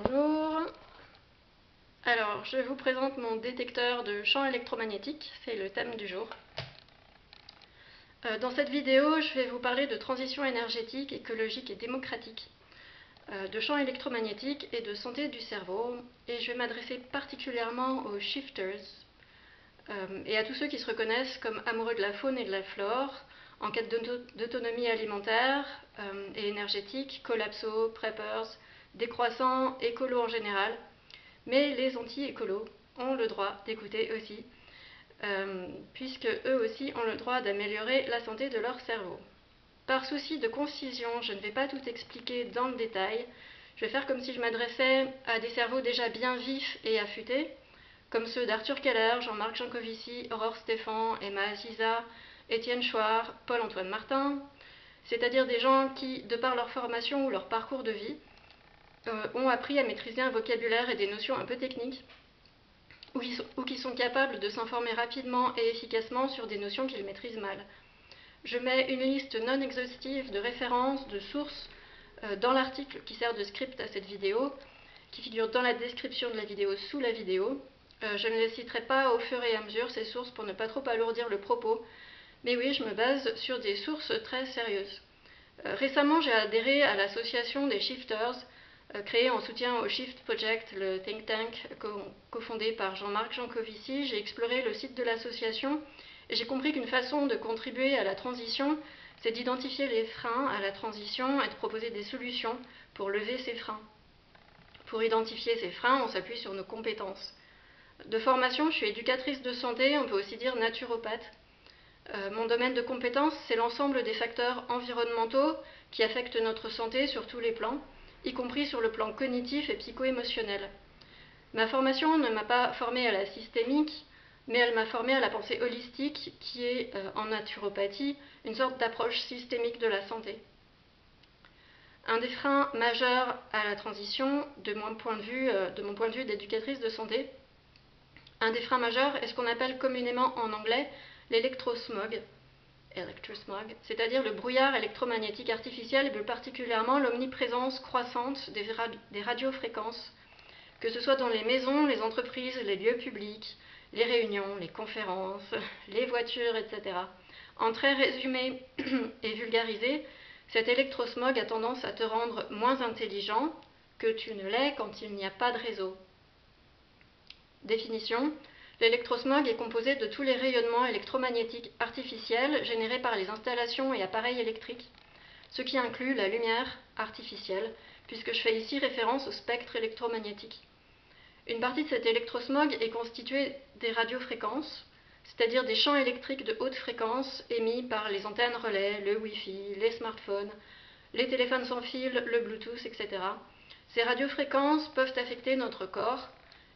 Bonjour. Alors, je vous présente mon détecteur de champs électromagnétiques, c'est le thème du jour. Dans cette vidéo, je vais vous parler de transition énergétique, écologique et démocratique, de champs électromagnétiques et de santé du cerveau, et je vais m'adresser particulièrement aux shifters et à tous ceux qui se reconnaissent comme amoureux de la faune et de la flore, en quête d'autonomie alimentaire et énergétique, collapso, preppers, décroissants, écolos en général. Mais les anti-écolos ont le droit d'écouter aussi, puisque eux aussi ont le droit d'améliorer la santé de leur cerveau. Par souci de concision, je ne vais pas tout expliquer dans le détail. Je vais faire comme si je m'adressais à des cerveaux déjà bien vifs et affûtés, comme ceux d'Arthur Keller, Jean-Marc Jancovici, Aurore Stéphan, Emma Aziza, Étienne Chouard, Paul-Antoine Martin, c'est-à-dire des gens qui, de par leur formation ou leur parcours de vie, ont appris à maîtriser un vocabulaire et des notions un peu techniques, ou qui sont capables de s'informer rapidement et efficacement sur des notions qu'ils maîtrisent mal. Je mets une liste non exhaustive de références, de sources dans l'article qui sert de script à cette vidéo, qui figure dans la description de la vidéo sous la vidéo. Je ne les citerai pas au fur et à mesure, ces sources, pour ne pas trop alourdir le propos, mais oui, je me base sur des sources très sérieuses. Récemment, j'ai adhéré à l'association des Shifters, créée en soutien au Shift Project, le think tank cofondé par Jean-Marc Jancovici. J'ai exploré le site de l'association et j'ai compris qu'une façon de contribuer à la transition, c'est d'identifier les freins à la transition et de proposer des solutions pour lever ces freins. Pour identifier ces freins, on s'appuie sur nos compétences. De formation, je suis éducatrice de santé, on peut aussi dire naturopathe. Mon domaine de compétence, c'est l'ensemble des facteurs environnementaux qui affectent notre santé sur tous les plans, y compris sur le plan cognitif et psycho-émotionnel. Ma formation ne m'a pas formée à la systémique, mais elle m'a formée à la pensée holistique, qui est, en naturopathie, une sorte d'approche systémique de la santé. Un des freins majeurs à la transition, de mon point de vue d'éducatrice de santé, un des freins majeurs est ce qu'on appelle communément en anglais l'électrosmog, c'est-à-dire le brouillard électromagnétique artificiel et plus particulièrement l'omniprésence croissante des radiofréquences, que ce soit dans les maisons, les entreprises, les lieux publics, les réunions, les conférences, les voitures, etc. En très résumé et vulgarisé, cet électrosmog a tendance à te rendre moins intelligent que tu ne l'es quand il n'y a pas de réseau. Définition: l'électrosmog est composé de tous les rayonnements électromagnétiques artificiels générés par les installations et appareils électriques, ce qui inclut la lumière artificielle, puisque je fais ici référence au spectre électromagnétique. Une partie de cet électrosmog est constituée des radiofréquences, c'est-à-dire des champs électriques de haute fréquence émis par les antennes relais, le Wi-Fi, les smartphones, les téléphones sans fil, le Bluetooth, etc. Ces radiofréquences peuvent affecter notre corps,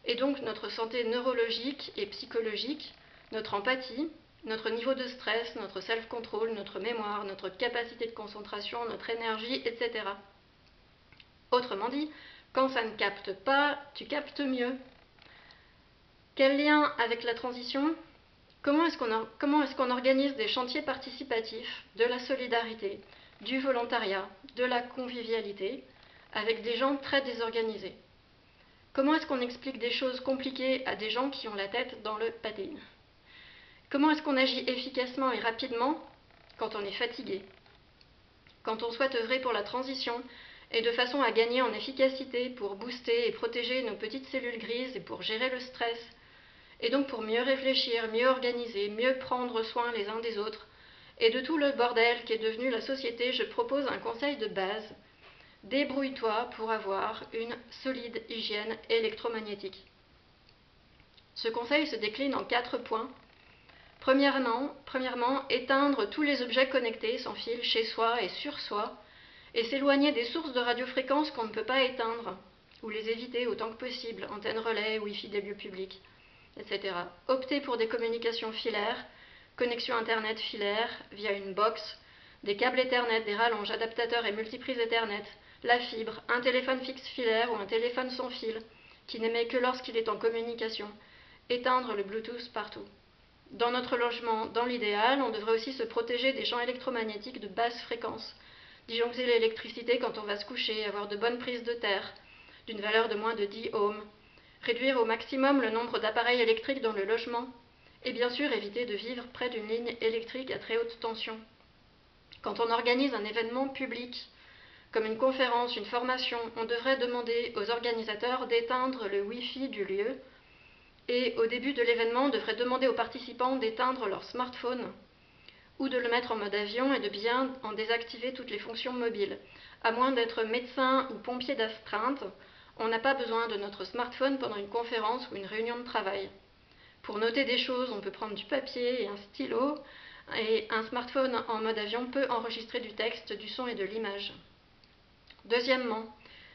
et donc notre santé neurologique et psychologique, notre empathie, notre niveau de stress, notre self-control, notre mémoire, notre capacité de concentration, notre énergie, etc. Autrement dit, quand ça ne capte pas, tu captes mieux. Quel lien avec la transition ? Comment est-ce qu'on organise des chantiers participatifs, de la solidarité, du volontariat, de la convivialité, avec des gens très désorganisés ? Comment est-ce qu'on explique des choses compliquées à des gens qui ont la tête dans le pâté ? Comment est-ce qu'on agit efficacement et rapidement quand on est fatigué ? Quand on souhaite œuvrer pour la transition et de façon à gagner en efficacité pour booster et protéger nos petites cellules grises et pour gérer le stress, et donc pour mieux réfléchir, mieux organiser, mieux prendre soin les uns des autres, et de tout le bordel qui est devenu la société, je propose un conseil de base. Débrouille-toi pour avoir une solide hygiène électromagnétique. Ce conseil se décline en 4 points. Premièrement, éteindre tous les objets connectés sans fil chez soi et sur soi, et s'éloigner des sources de radiofréquences qu'on ne peut pas éteindre, ou les éviter autant que possible, antennes relais, Wi-Fi des lieux publics, etc. Opter pour des communications filaires, connexion Internet filaire via une box, des câbles Ethernet, des rallonges, adaptateurs et multiprises Ethernet, la fibre, un téléphone fixe filaire ou un téléphone sans fil, qui n'émet que lorsqu'il est en communication, éteindre le Bluetooth partout. Dans notre logement, dans l'idéal, on devrait aussi se protéger des champs électromagnétiques de basse fréquence, disjoncter l'électricité quand on va se coucher, avoir de bonnes prises de terre, d'une valeur de moins de 10 ohms, réduire au maximum le nombre d'appareils électriques dans le logement, et bien sûr éviter de vivre près d'une ligne électrique à très haute tension. Quand on organise un événement public, comme une conférence, une formation, on devrait demander aux organisateurs d'éteindre le Wi-Fi du lieu, et au début de l'événement, on devrait demander aux participants d'éteindre leur smartphone ou de le mettre en mode avion et de bien en désactiver toutes les fonctions mobiles. À moins d'être médecin ou pompier d'astreinte, on n'a pas besoin de notre smartphone pendant une conférence ou une réunion de travail. Pour noter des choses, on peut prendre du papier et un stylo, et un smartphone en mode avion peut enregistrer du texte, du son et de l'image. Deuxièmement,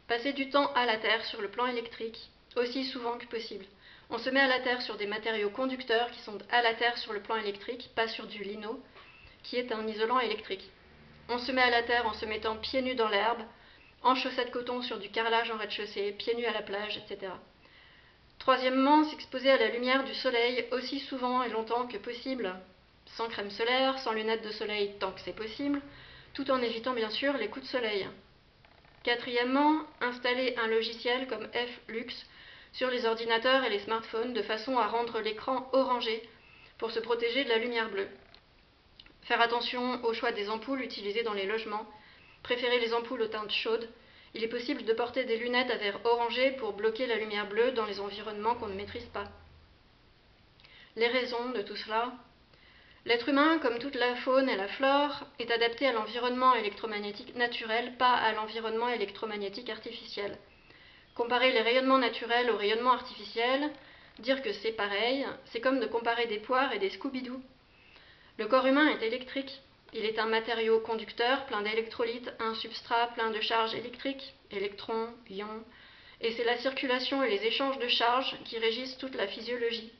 passer du temps à la terre sur le plan électrique, aussi souvent que possible. On se met à la terre sur des matériaux conducteurs qui sont à la terre sur le plan électrique, pas sur du lino, qui est un isolant électrique. On se met à la terre en se mettant pieds nus dans l'herbe, en chaussettes coton sur du carrelage en rez-de-chaussée, pieds nus à la plage, etc. Troisièmement, s'exposer à la lumière du soleil aussi souvent et longtemps que possible, sans crème solaire, sans lunettes de soleil tant que c'est possible, tout en évitant bien sûr les coups de soleil. Quatrièmement, installer un logiciel comme F-Lux sur les ordinateurs et les smartphones de façon à rendre l'écran orangé pour se protéger de la lumière bleue. Faire attention au choix des ampoules utilisées dans les logements, préférer les ampoules aux teintes chaudes. Il est possible de porter des lunettes à verre orangé pour bloquer la lumière bleue dans les environnements qu'on ne maîtrise pas. Les raisons de tout cela. L'être humain, comme toute la faune et la flore, est adapté à l'environnement électromagnétique naturel, pas à l'environnement électromagnétique artificiel. Comparer les rayonnements naturels aux rayonnements artificiels, dire que c'est pareil, c'est comme de comparer des poires et des Scooby-Doo. Le corps humain est électrique. Il est un matériau conducteur plein d'électrolytes, un substrat plein de charges électriques, électrons, ions, et c'est la circulation et les échanges de charges qui régissent toute la physiologie.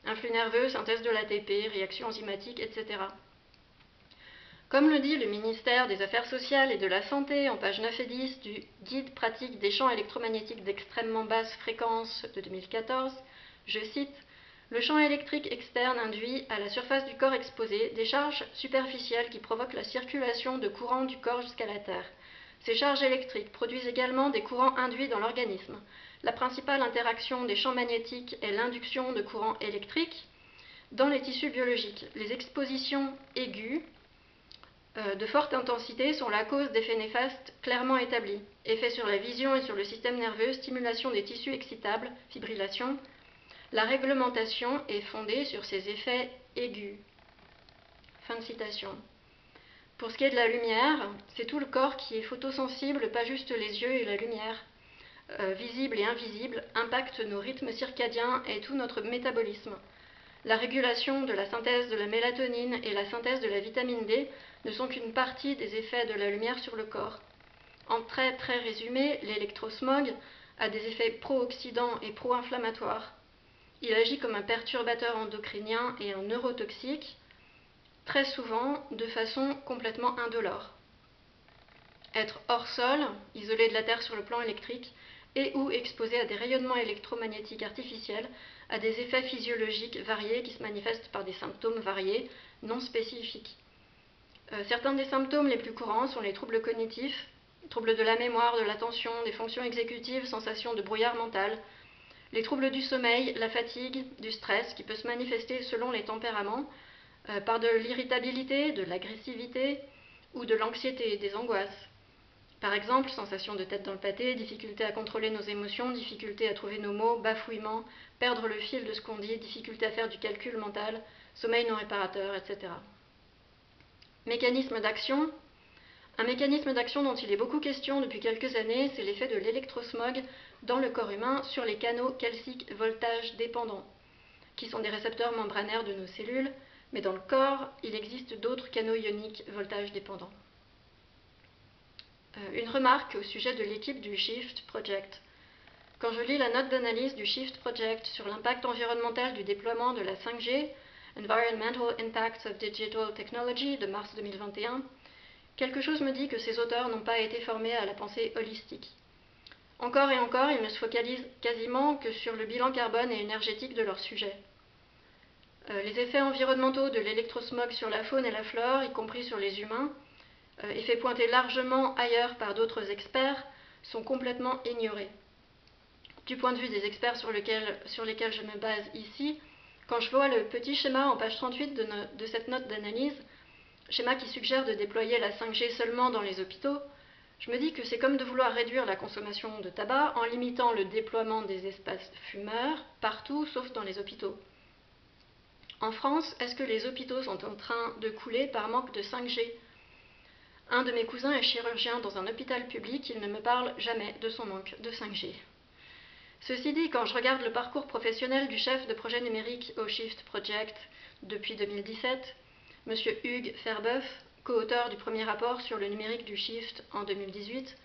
Influx nerveux, synthèse de l'ATP, réactions enzymatiques, etc. Comme le dit le ministère des Affaires sociales et de la Santé en pages 9 et 10 du Guide pratique des champs électromagnétiques d'extrêmement basse fréquence de 2014, je cite, « Le champ électrique externe induit à la surface du corps exposé des charges superficielles qui provoquent la circulation de courants du corps jusqu'à la Terre. Ces charges électriques produisent également des courants induits dans l'organisme. La principale interaction des champs magnétiques est l'induction de courants électriques dans les tissus biologiques. Les expositions aiguës de forte intensité sont la cause d'effets néfastes clairement établis. Effets sur la vision et sur le système nerveux, stimulation des tissus excitables, fibrillation. La réglementation est fondée sur ces effets aigus. » Fin de citation. Pour ce qui est de la lumière, c'est tout le corps qui est photosensible, pas juste les yeux et la lumière. Visible et invisible, impactent nos rythmes circadiens et tout notre métabolisme. La régulation de la synthèse de la mélatonine et la synthèse de la vitamine D ne sont qu'une partie des effets de la lumière sur le corps. En très résumé, l'électrosmog a des effets pro-oxydants et pro-inflammatoires. Il agit comme un perturbateur endocrinien et un neurotoxique, très souvent de façon complètement indolore. Être hors sol, isolé de la Terre sur le plan électrique, et ou exposé à des rayonnements électromagnétiques artificiels, a des effets physiologiques variés qui se manifestent par des symptômes variés, non spécifiques. Certains des symptômes les plus courants sont les troubles cognitifs, troubles de la mémoire, de l'attention, des fonctions exécutives, sensation de brouillard mental, les troubles du sommeil, la fatigue, du stress, qui peut se manifester selon les tempéraments, par de l'irritabilité, de l'agressivité ou de l'anxiété, des angoisses. Par exemple, sensation de tête dans le pâté, difficulté à contrôler nos émotions, difficulté à trouver nos mots, bafouillement, perdre le fil de ce qu'on dit, difficulté à faire du calcul mental, sommeil non réparateur, etc. Mécanisme d'action. Un mécanisme d'action dont il est beaucoup question depuis quelques années, c'est l'effet de l'électrosmog dans le corps humain sur les canaux calciques voltage dépendants, qui sont des récepteurs membranaires de nos cellules, mais dans le corps, il existe d'autres canaux ioniques voltage dépendants. Une remarque au sujet de l'équipe du SHIFT Project. Quand je lis la note d'analyse du SHIFT Project sur l'impact environnemental du déploiement de la 5G, Environmental Impacts of Digital Technology, de mars 2021, quelque chose me dit que ces auteurs n'ont pas été formés à la pensée holistique. Encore et encore, ils ne se focalisent quasiment que sur le bilan carbone et énergétique de leur sujet. Les effets environnementaux de l'électrosmog sur la faune et la flore, y compris sur les humains, effets pointés largement ailleurs par d'autres experts, sont complètement ignorés. Du point de vue des experts sur lesquels je me base ici, quand je vois le petit schéma en page 38 de cette note d'analyse, schéma qui suggère de déployer la 5G seulement dans les hôpitaux, je me dis que c'est comme de vouloir réduire la consommation de tabac en limitant le déploiement des espaces fumeurs partout sauf dans les hôpitaux. En France, est-ce que les hôpitaux sont en train de couler par manque de 5G ? Un de mes cousins est chirurgien dans un hôpital public, il ne me parle jamais de son manque de 5G. Ceci dit, quand je regarde le parcours professionnel du chef de projet numérique au Shift Project depuis 2017, M. Hugues Ferbeuf, co-auteur du premier rapport sur le numérique du Shift en 2018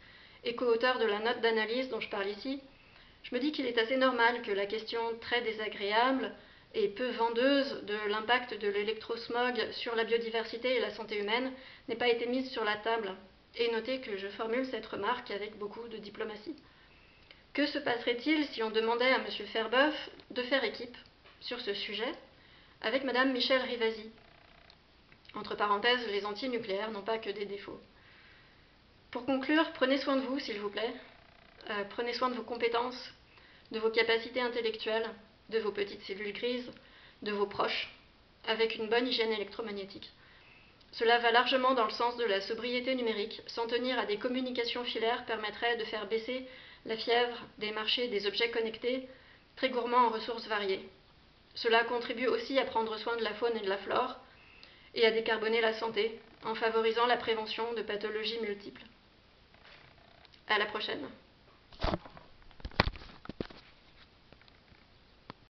et co-auteur de la note d'analyse dont je parle ici, je me dis qu'il est assez normal que la question très désagréable et peu vendeuse de l'impact de l'électrosmog sur la biodiversité et la santé humaine n'ait pas été mise sur la table. Et notez que je formule cette remarque avec beaucoup de diplomatie. Que se passerait-il si on demandait à M. Ferbeuf de faire équipe sur ce sujet avec Mme Michèle Rivasi ? Entre parenthèses, les anti-nucléaires n'ont pas que des défauts. Pour conclure, prenez soin de vous, s'il vous plaît. Prenez soin de vos compétences, de vos capacités intellectuelles, de vos petites cellules grises, de vos proches, avec une bonne hygiène électromagnétique. Cela va largement dans le sens de la sobriété numérique. S'en tenir à des communications filaires permettrait de faire baisser la fièvre des marchés des objets connectés, très gourmands en ressources variées. Cela contribue aussi à prendre soin de la faune et de la flore et à décarboner la santé en favorisant la prévention de pathologies multiples. À la prochaine.